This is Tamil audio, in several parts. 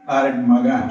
மகன்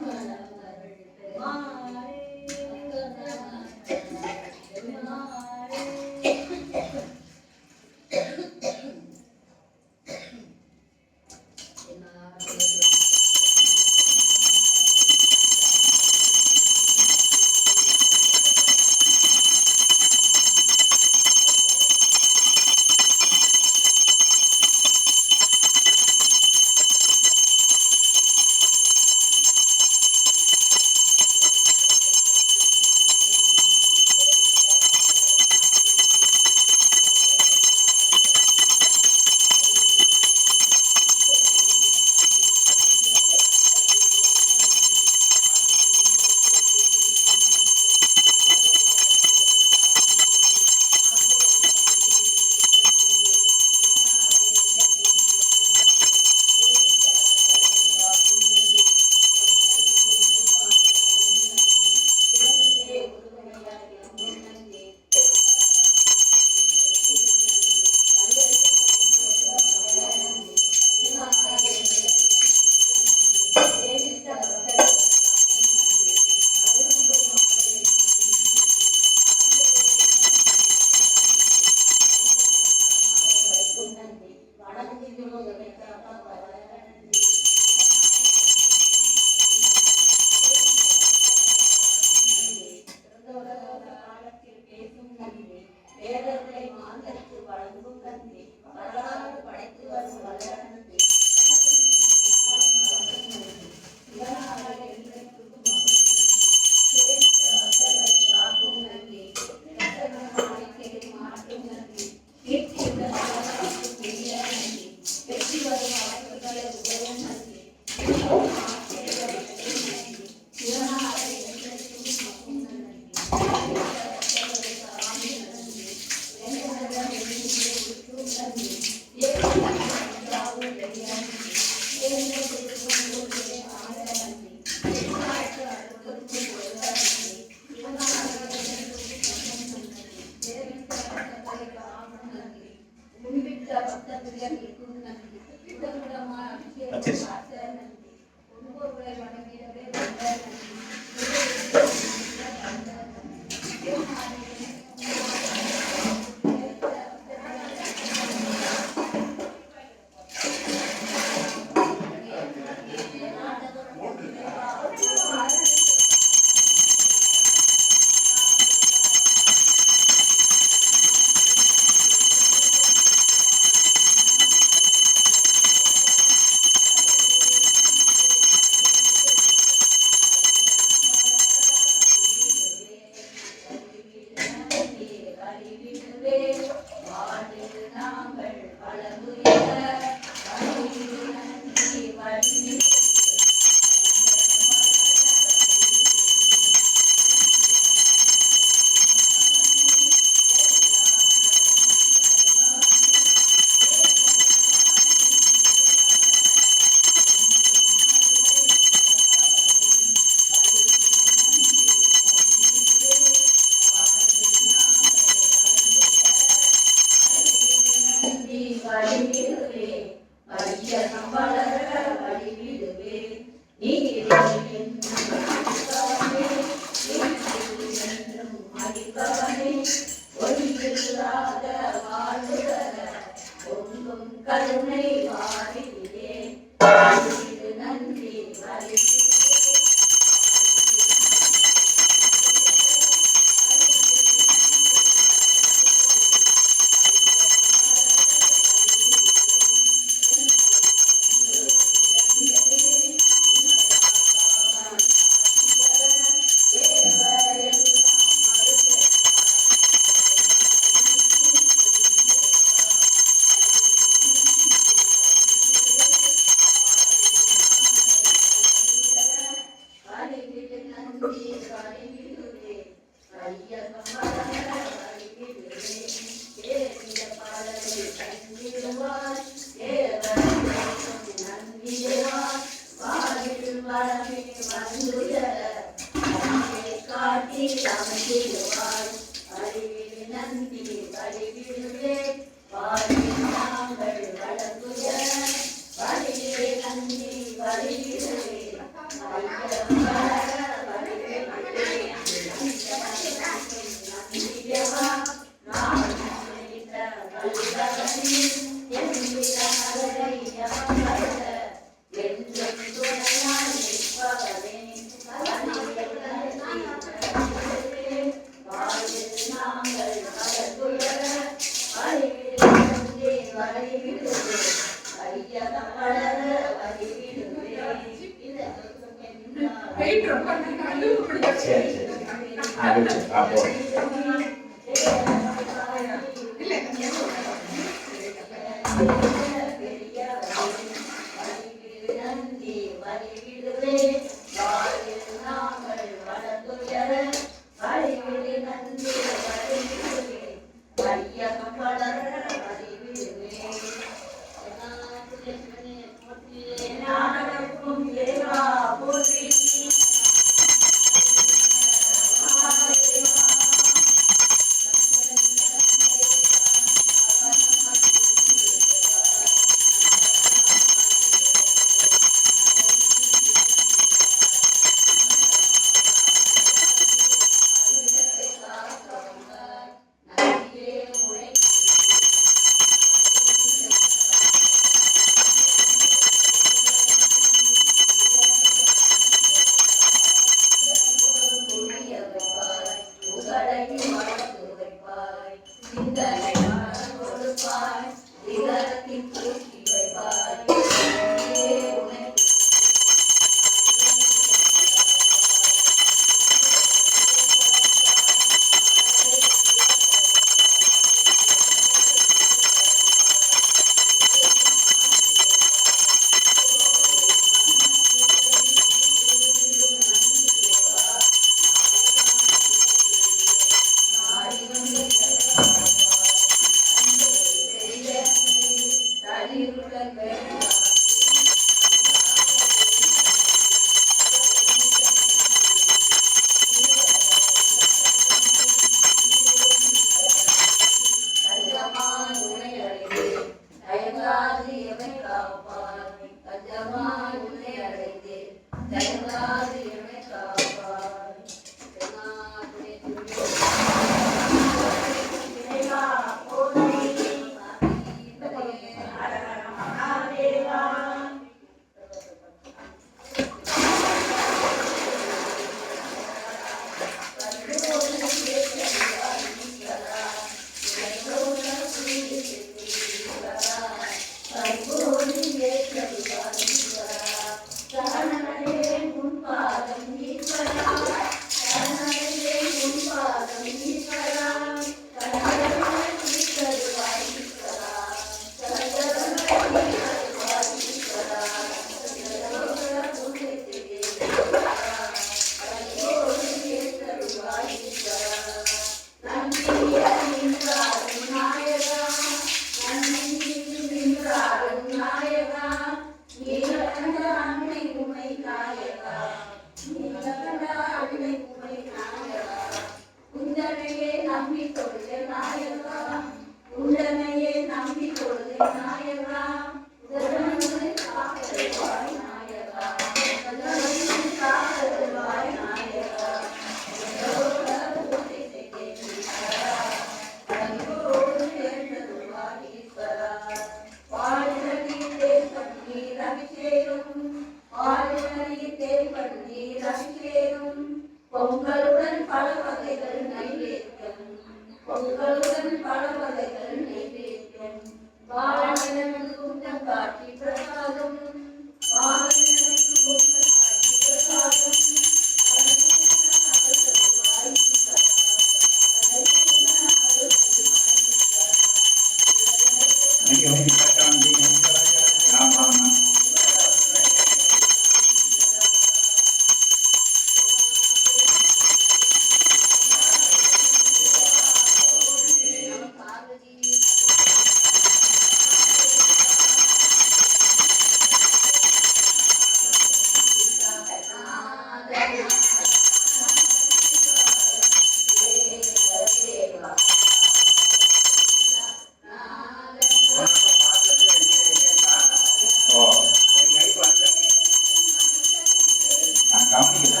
நான் கவனிக்கல.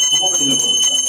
குப்பப்பட்டியில் போட்டுருக்காங்க.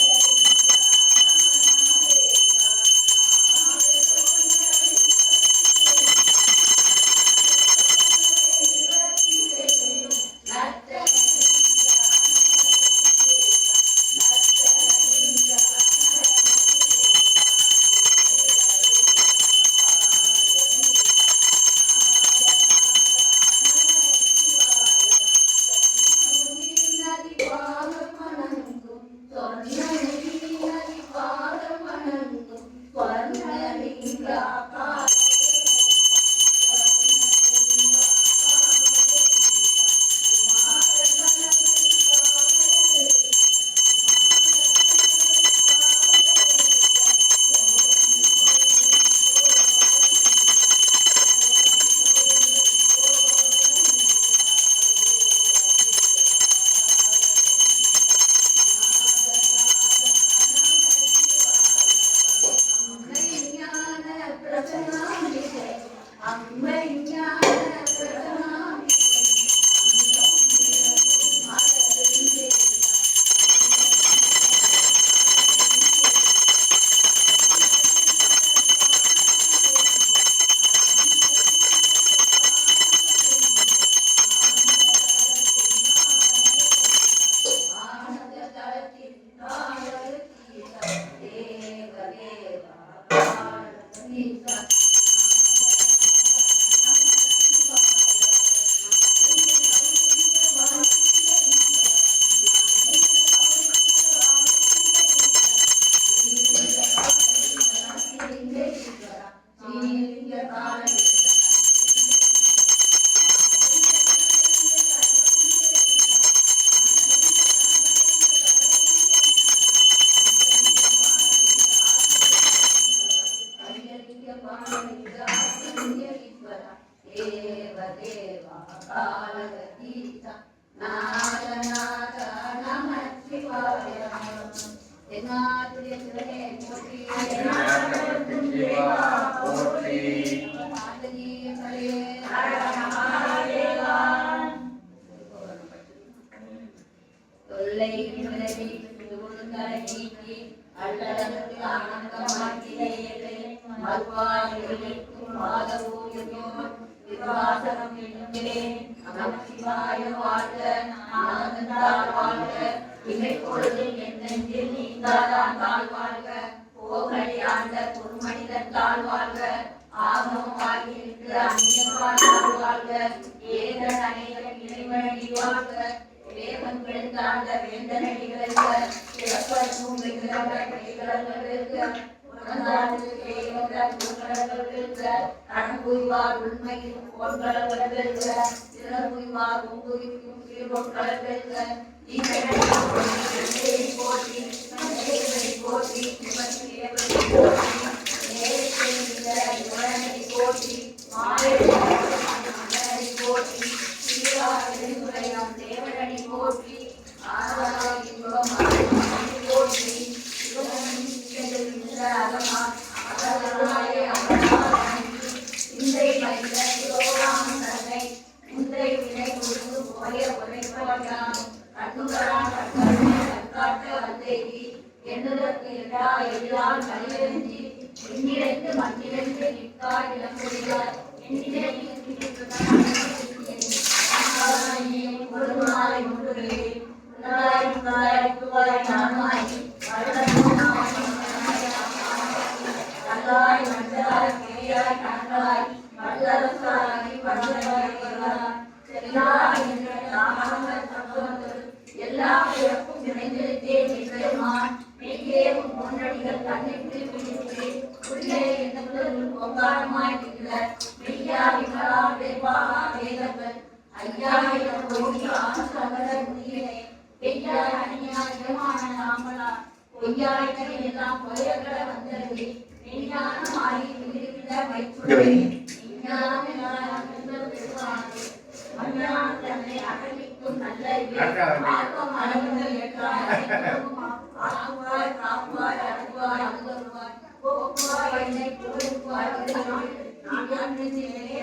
நான்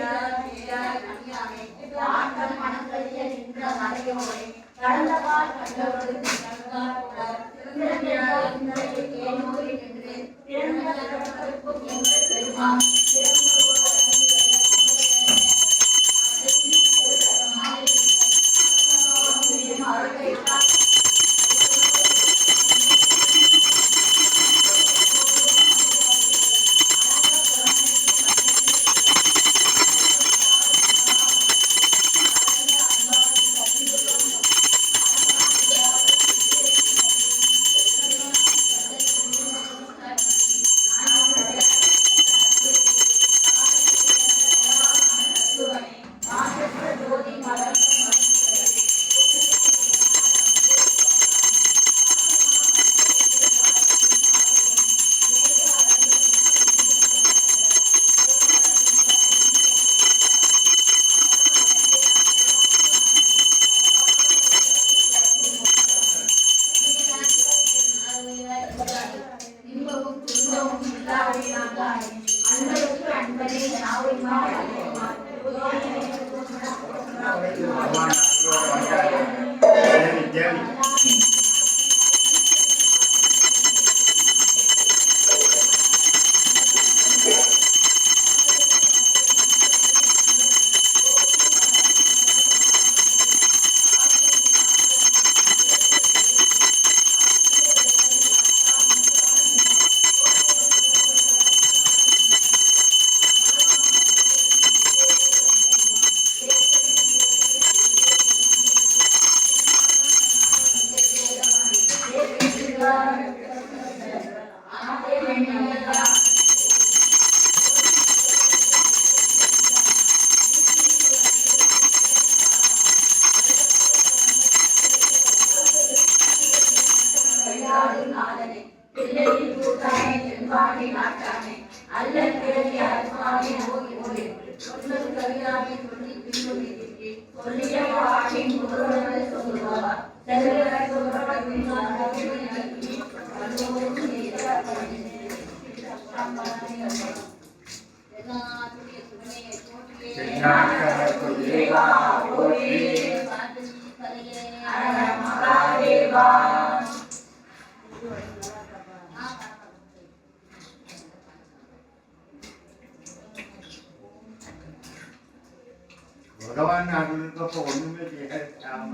भगवान आनंद को होने में दिया काम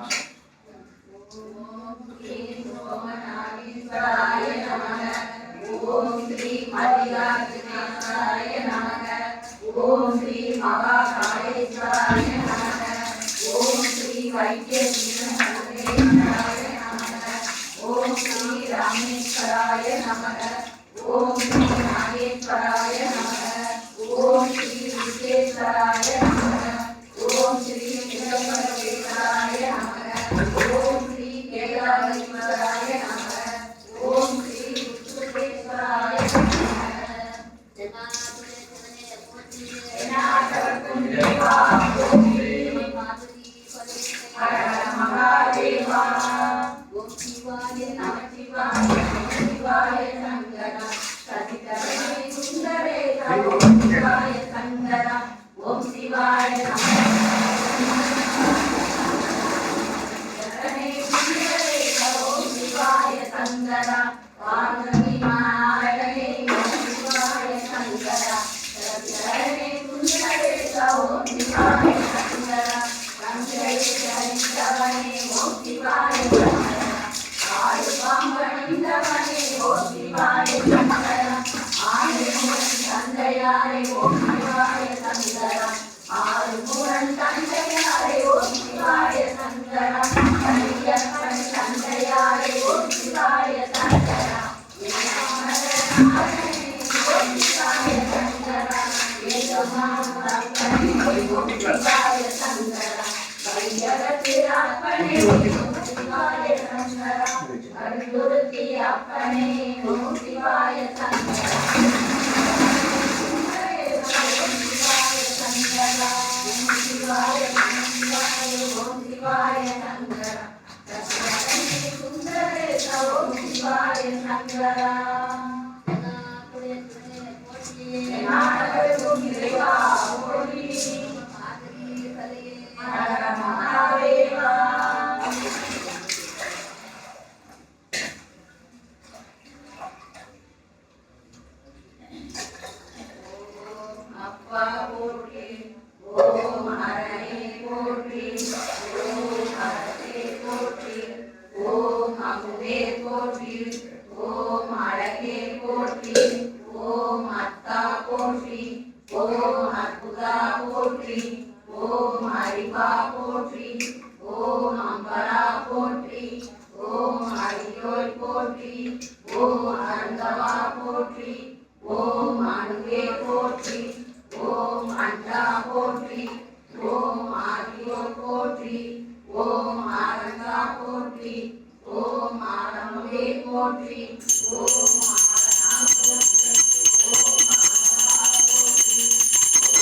ओम श्री मल्लिकार्जुनेश्वराय नमः। ओम श्री महाकालेश्वराय नमः। ओम श्री वैद्यनाथेश्वराय नमः। ओम श्री रामेश्वराय नमः। ओम श्री नागेश्वराय नमः। ओम श्री विश्वेश्वराय नमः। ओम श्री चिदंबरेश्वराय नमः। ओम श्री केदारेश्वराय नमः। ओम श्री विष्णुदेश्वराय नमः। जनार्दनदेवा पोत्री हर हर महादेवा। ओम शिवाय नमः शिवाय शिवाय शंकर सतितरणे सुंदरे ओम शिवाय शंकर। ओम शिवाय नमः शंकर पार्वती नारायणे ओम शिवाय शंकर शरणे सुंदरे ओम शिवाय शंकर संजयने ओम शिवाय शंकर आयुर्वांगणिंदवने ओम शिवाय शंकर आयुर्मूर्ति संजयारे ओम शिवाय शंकर आयुर्मूर्ति संजयारे ओम शिवाय शंकर हरियर्पण संजयारे ओम शिवाय शंकर ओम शिवाय शंकर वेदमार्पणे ओम शिवाय शंकर वैद्यरते अर्पणे ओम शिवाय शंकर हरिदुर्ति अर्पणे ओम शिवाय शंकर ओम शिवाय शंकर सुंदरे ओम शिवाय शंकर देवा हर महादेवा। ஓம் அறிவா போற்றி, ஓம் அம்பலா போற்றி, ஓம் அரியோய் போற்றி, ஓம் அருந்தவா போற்றி, ஓம் அணுவே போற்றி, ஓம் அண்டா போற்றி, ஓம் ஆரியோய் போற்றி, ஓம் ஆரங்கா போற்றி, ஓம் ஆரமுதே போற்றி, ஓம் ஆரணா போற்றி, ஓம் ஆரா போற்றி,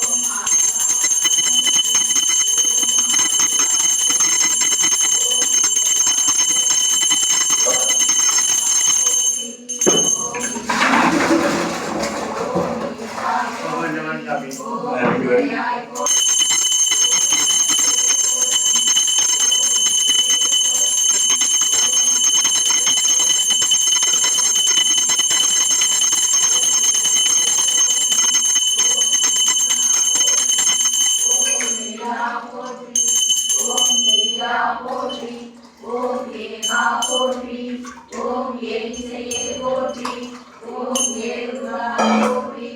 ஓம் ஆரா Teman-teman kami. Jaya போற்றி. ஓம் தெய்வா போற்றி, ஓம் தேவா போற்றி, ஓம் ஏழிசையே போற்றி, ஓம் ஏழுகா போற்றி,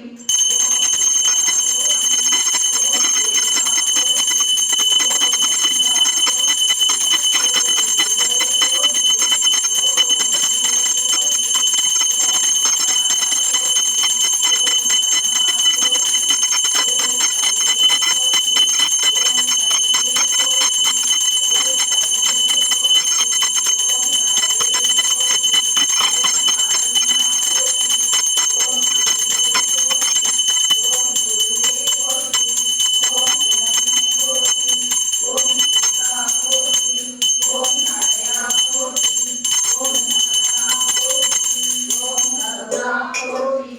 போற்றி,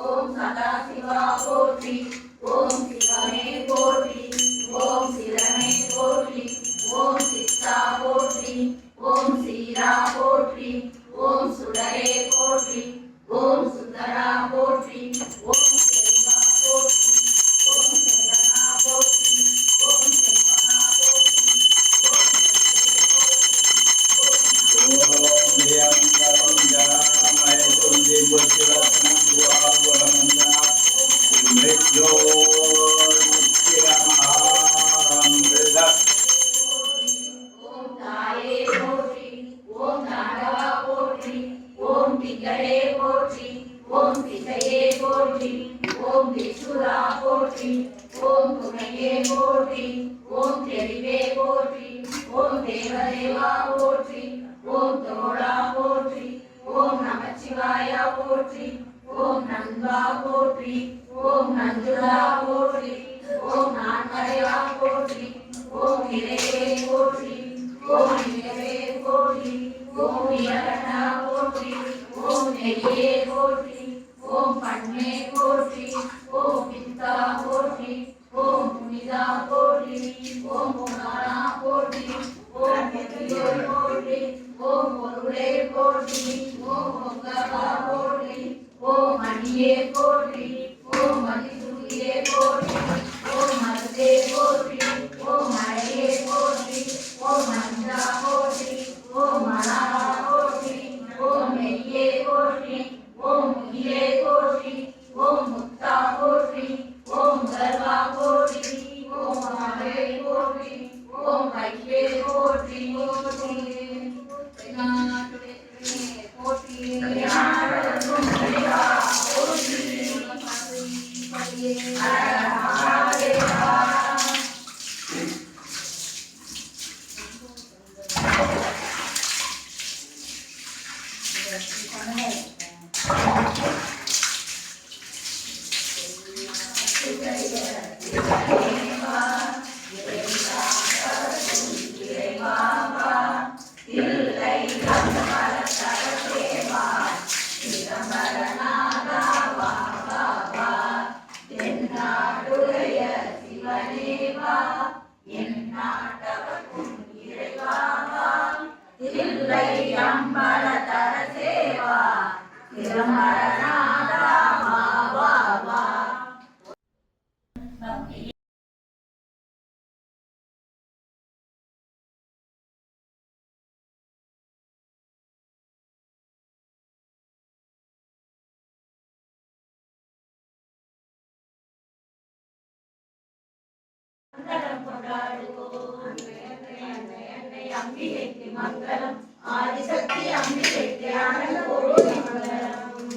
ஓம் சதாசிவா போற்றி, ஓம் சிவமே போற்றி, ஓம் சிரமே போற்றி, ஓம் சித்தா போற்றி, ஓம் சீரா போற்றி, ஓம் சுடரே போற்றி, ஓம் சுந்தரா போற்றி, ஓம் செல்வா போற்றி, ஓம் செல்வனா போற்றி, ஓம் செல்வனா போற்றி, ஓம் ஓம் தாயே போற்றி, ஓம் தாண்டவா போற்றி, ஓம் திங்களே போற்றி, ஓம் திசையே போற்றி, ஓம் திசுரா போற்றி, ஓம் துணையே போற்றி, ஓம் தெளிவே போற்றி, ஓம் தேவதேவா போற்றி, ஓம் தோழா போற்றி, ஓம் நமச்சிவாயா போற்றி, ஓம் நண்பா போற்றி, ஓம் நந்துரா போற்றி, ஓம் நான்மறையா போற்றி, ஓம் இறைவே போற்றி, ஓம் இறைவே போற்றி, ஓம் இயகனா போற்றி, ஓம் நெய்யே போற்றி, ஓம் பண்ணே போற்றி, ஓம் பித்தா போற்றி, ஓம் புனிதா போற்றி, ஓம் புனானா போற்றி, ஓம் பெரியோர் போற்றி, ஓம் பொருளே போற்றி, ஓம் பொங்கலா போற்றி, ஓம் மணியே போற்றி, ஓம் மதிசூரியே போற்றி, ஓம் மருதே போற்றி, ஓம் மழையே போற்றி, ஓம் மஞ்சா போற்றி, ஓம் மலரா போற்றி, ஓம் நெய்யே போற்றி, ஓம் முகிலே போற்றி, ஓம் முத்தா போற்றி, ஓம் கர்வா போற்றி, ஓம் மகளே போற்றி, ஓம் கையே போற்றி, போற்றி கொண்டாடுவோம். அன்னை அன்னை அன்னை அன்னை அம்பிகைக்கு மங்களம். ஆதிசக்தி அம்பிகைக்கு ஆனந்த கோடி மங்களம்.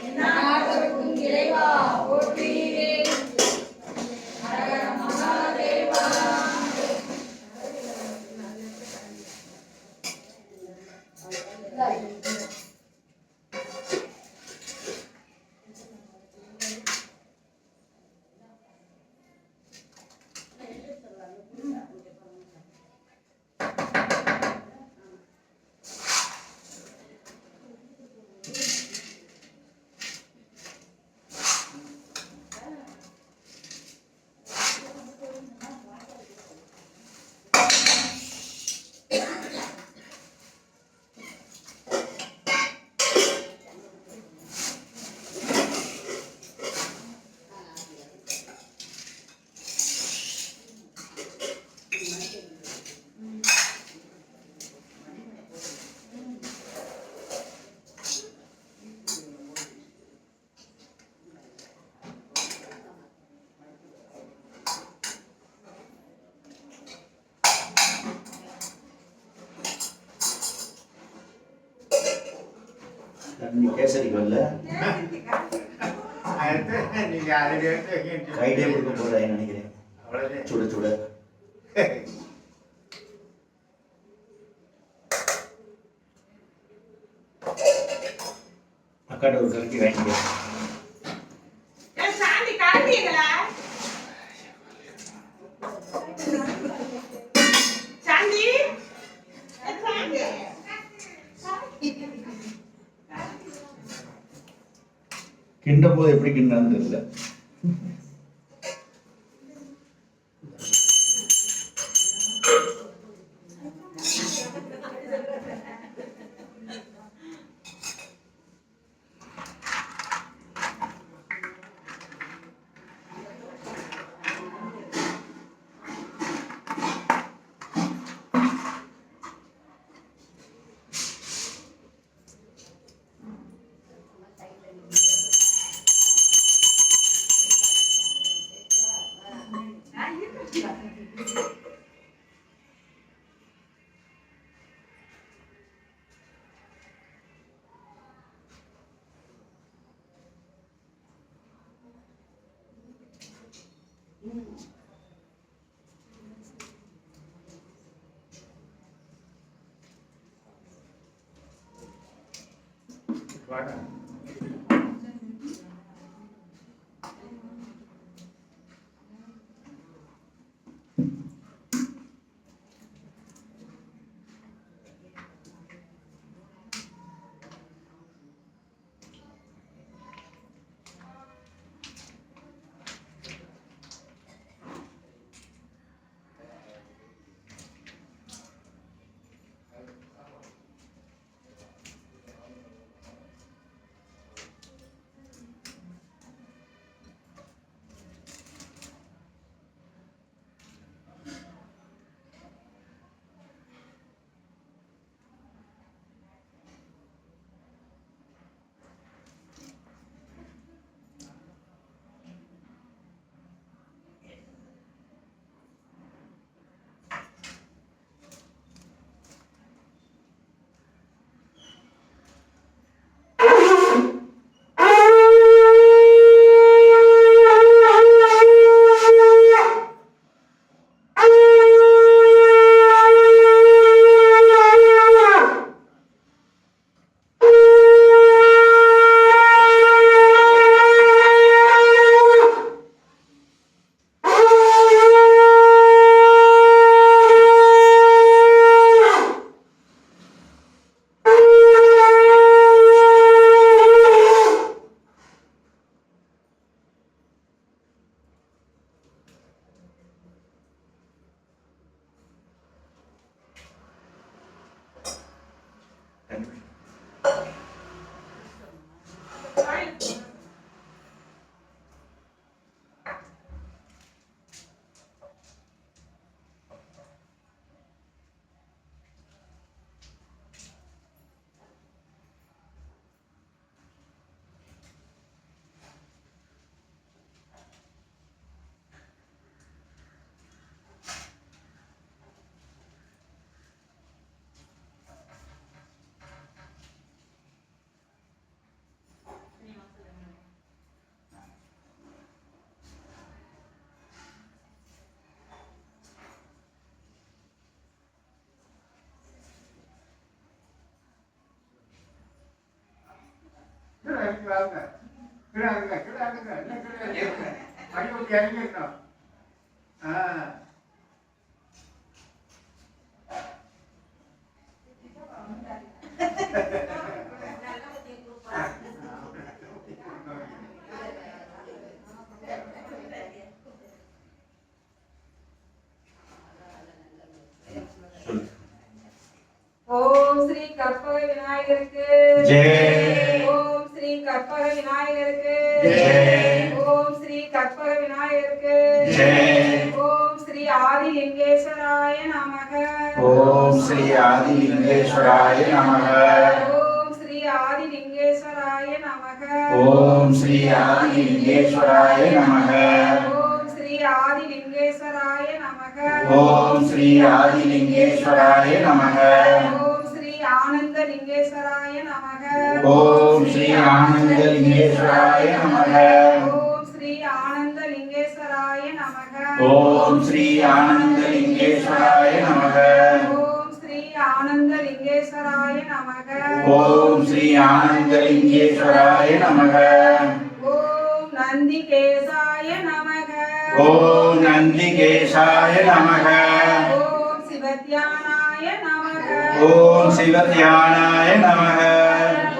எந்நாட்டவர்க்கும் இறைவா போற்றி. ஹர ஹர மகாதேவா. நீ கேசரிக்கு வரல நீங்க அதை கைடே கொடுக்க போறேன் நினைக்கிறேன். அவ்வளவு சுட சுட அக்காட்ட ஒரு கலக்கி வாங்கிக்க. சாந்தி காட்டிங்களா? சாந்தி கிண்ட போது எப்படி கிண்டான்னு தெரியல. வாடா. வாங்க கிடாங்க கிடாங்க என்ன கிடையாது அடிப்பட்டு இறங்கிடணும் ஓம் ஸ்ரீ கற்பக விநாயகருக்கு ஜெய். ஓம் ஸ்ரீ கற்பக விநாயகருக்கு ஜெய். ஓம் ஸ்ரீ கற்பக விநாயகருக்கு ஜெய். ஓம் ஸ்ரீ ஆதிலிங்கேஸ்வராய நமக ஓம் ஸ்ரீ ஆதிலிங்கேஸ்வராய நமக ஓம் ஸ்ரீ ஆதிலிங்கேஸ்வராய நமக ஓம் ஸ்ரீ ஆதிலிங்கேஸ்வராய நமக ஓம் ஸ்ரீ ஆதிலிங்கேஸ்வராய நமக ஓம் ஸ்ரீ ஆதிலிங்கேஸ்வராய நமக ஓம் ஸ்ரீ ஆனந்தலிங்கேஸ்வராய நமக ஓம் ஸ்ரீ ஆனந்தலிங்கேஸ்வராய நமக ஓம் ஸ்ரீ ஆனந்தலிங்கேஸ்வராய நமக ஓம் ஸ்ரீ ஆனந்தலிங்கேஸ்வராய நமக ஓம் ஸ்ரீ ஆனந்தலிங்கேஸ்வராய நமக ஓம் ஸ்ரீ ஆனந்தலிங்கேஸ்வராய நமக ஓம் நந்திகேசாய நமக ஓம் நந்திகேசாய நமக ஓம் சிவத்யானாய நமக ஓம் சிவத்யானாய நமக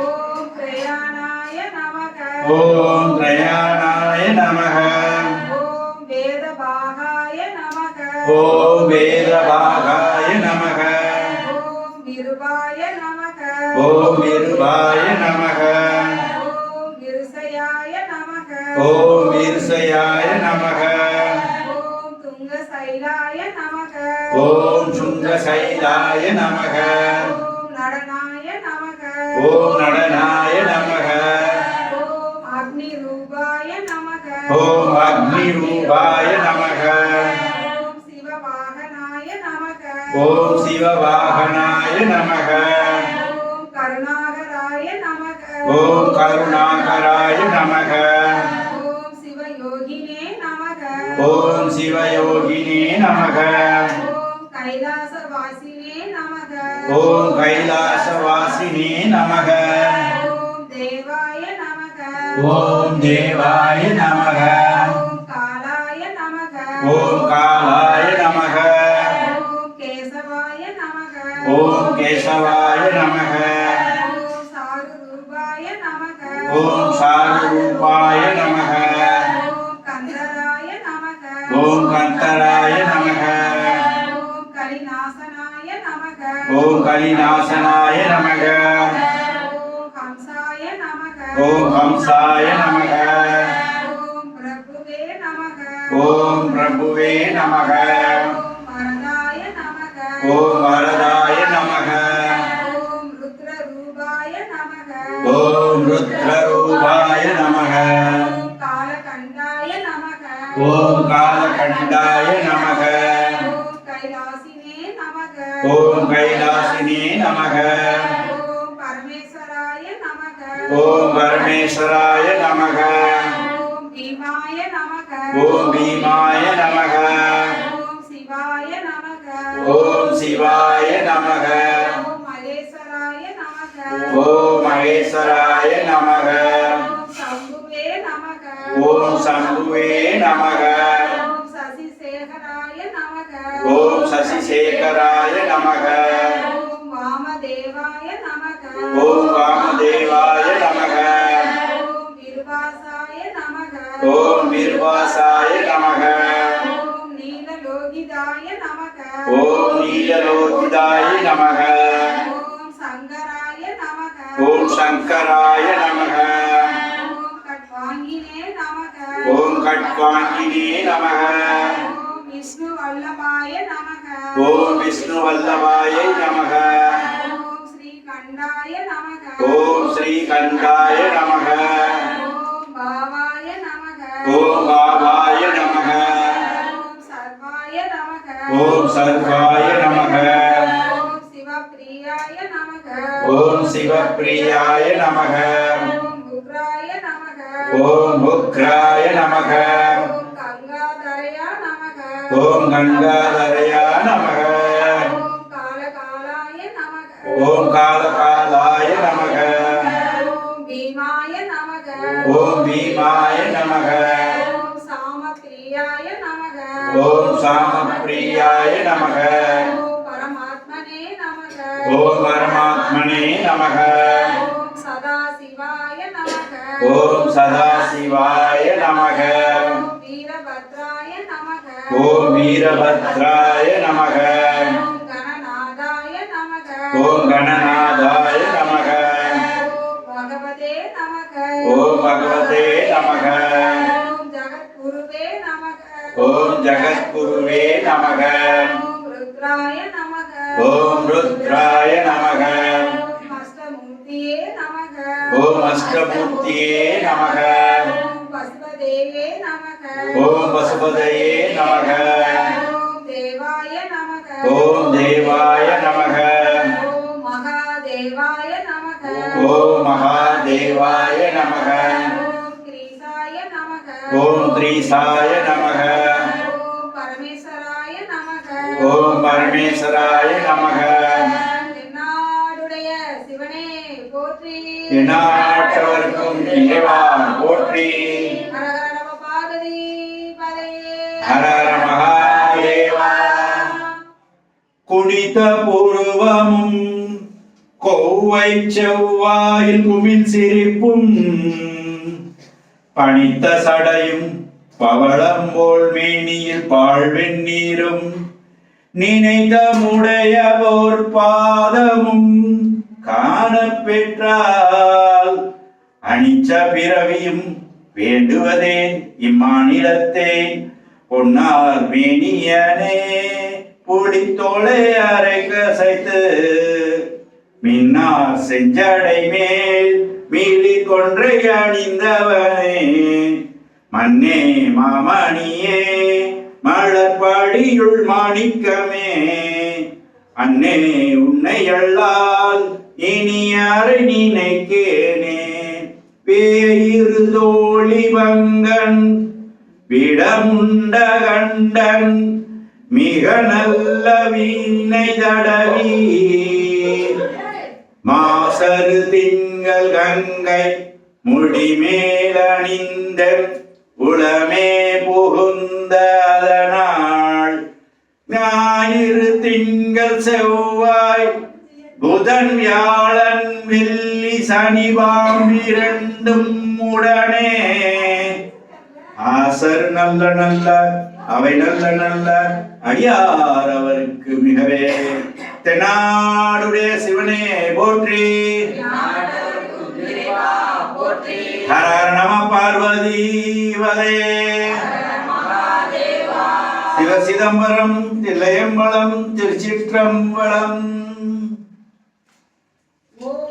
ஓம் பிரயாணாய நமக ஓம் பிரயாணாய நமக ஓம் வேதபாகாய நமக ஓம் வேதபாகாய நமக ஓம் விருபாய நமக ஓம் விருபாய நமக ஓம் விருசயாய நமக ஓம் வீர்சயாய நமக ஓம் துங்கசைலாய நமக ஓம் சுங்கசைலாய நமக ஓம் நடனாய நமக ஓம் நடனாய நமக ஓம் அக்னி ரூபாய நமக ஓம் அக்னி ரூபாய நமக ஓம் சிவவாகனாய நமக ஓம் சிவவாகனாய நமக ஓம் கருணாகராய நமக ஓம் கருணாகராய நமக ஓம் சிவயோகினே நமக ஓம் சிவயோகினே நமக ஓம் கைலாசவாசினே நமக ஓம் கைலாசவாசினே நமக ஓம் தேவாய நமக ஓம் தேவாய நமக ஓம் காலாய நமக ஓம் காலாய நமக ஓம் கேசவாய நமக ஓம் கேசவாய நமக ஓம் சாருரூபாய நமக ஓம் சாருரூபாய நமக ஓம் கந்தராய நமக ஓம் கந்தராய நமக ஓம் கலிநாசனாய நமக ஓம் கலிநாசனாய நமக ஓம் ஹம்சாய நமக ஓம் ஹம்சாய நமக ஓம் பிரபுவே நமக ஓம் பிரபுவே நமக ஓம் வரதாய நமக ஓம் வரதாய நமக ஓம் ருத்ரரூபாய நமக ஓம் ருத்ரரூபாய நமக ஓம் காலகண்டாய நமக ஓம் காலகண்டாய நமக ஓம் கைலாசினே நமக ஓம் கைலாசினே நமக ஓம் பரமேஸ்வராய நமக ஓம் பரமேஸ்வராய நமக ஓம் பீமாய நமக ஓம் பீமாய நமக ஓம் சிவாய நமக ஓம் சிவாய நமக ஓம் மகேஸ்வராய நமக ஓம் மகேஸ்வராய நமக ஓம் சம்புவே நமக ஓம் சம்புவே நமக ஓம் சசிசேகராய நமக ஓம் சசிசேகராய நமக ஓம் வாமதேவாய நமக ஓம் வாமதேவாய நமக ஓம் விருவாசாய நமக ஓம் விர்வாசாய நமக ஓம் நீலலோகிதாய நமக ஓம் நீலலோகிதாய நமக ஓம் சங்கராய நமக ஓம் சங்கராய நமக ஓம் கட்வாங்கினே நமக ஓம் கட்வாங்கினே நமக ஓம் விஷ்ணு வல்லபாய நமக ஓம் விஷ்ணு வல்லபாய நமக ஓம் ஸ்ரீகண்டாய நமக ஓம் ஸ்ரீகண்டாய நமக ஓம் பாவாய நமக ஓம் பாபாய நமக ஓம் சர்வாய நமக ஓம் சர்வாய நமக ஓம் சிவப்பிரியாய நமக ஓம் சிவப்பிரியாய நமக ஓம் உக்ராய நமக ஓம் உக்ராய நமக ஓம் கங்காதரயா நமக ஓம் கங்காதரயா நமக ஓம் காலகாலாய நமக ஓம் காலகாலாய நமக ஓம் பீமாய நமக பீமாய நமக. ஓம் சாமப்பிரியாய நமக. ஓம் சாமப்பிரியாய நமக. ஓம் பரமாத்மனே நமக. ஓம் பரமாத்மனே நமக. ஓம் சதாசிவாய நமக. ஓம் சதாசிவாய நமக. ஓம் வீரபத்ராய நமக. ஓம் வீரபத்ராய நமக. ஓம் கணநாதாய நமக. ஓம் கணநாதாய நமக. ஓம் பகவதே நமக. ஓம் பகவதே நமக. ஓம் ஜகத்குருவே நமக. ஓம் ஜகத்குருவே நமக. ஓம் ருத்ராய நமக. ஓம் ருத்ராய நமக. ஓம் அஷ்டமூர்த்தியே நமக. ஓம் அஷ்டமூர்த்தியே நமக. ஓம் பசுபதேயே நமக. ஓம் பசுபதயே நமக. ஓம் தேவாய நமக. ஓம் தேவாய நமக. ஓம் மகாதேவாய நமக. ஓம் மகாதேவாய நமக. ஓம் கிரீசாய நமக. ஓம் த்ரீசாய நமக. ஓம் பரமேஸ்வராய நமக. ஓம் பரமேஸ்வராய நமக. தென்னாடுடைய சிவனே போற்றி. எந்நாட்டவர்க்கும் இறைவா போற்றி. ஹர ஹர நம பார்வதி பதே. ஹர ஹர மகாதேவா. குடித்த பூர்வமும் கொவ்வை செவ்வாயில் குமிழ் சிரிப்பும் பணித்த சடையும் பவளம் போல் மேனியில் பாழ்வெண் நீரும் நினைத்த முடையவோர் பாதமும் காணப் பெற்றால் அனிச்ச பிறவியும் வேண்டுவதேன் இம்மாநிலத்தே பொன்னார் மேனியனே புலித்தோளை அரை கசைத்து மின்னார் செஞ்சடை மேல் மீளி கொன்றை அணிந்தவனே மன்னே மாமணியே மலர்பாடியுள் மாணிக்கமே அன்னே உன்னை அல்லால் இனி யாரை நினைக்கேனே பேயிரு தோழி பங்கன் விடமுண்ட கண்டன் மிக நல்ல வீணை தடவி மாசரு திங்கள் கங்கை முடிமேலணிந்த உளமே புகுந்த அதனால் ஞாயிறு திங்கள் செவ்வாய் புதன் வியாழன் வெள்ளி சனி பாம்பிரண்டும் உடனே ஆசர் நல்ல நல்ல அவை நல்ல நல்ல அடியார் அவருக்கு மிகவே. தென்னாடுடைய சிவனே போற்றி. ஹர ஹர நம பார்வதி வதே. சிவ சிதம்பரம் தில்லையம்பலம் திருச்சிற்றம்பலம். ஓம்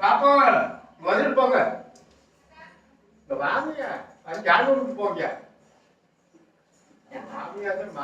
பாப்பா முதல்ல போங்க. வாங்க, அது யாரும் போங்க. மாமியார்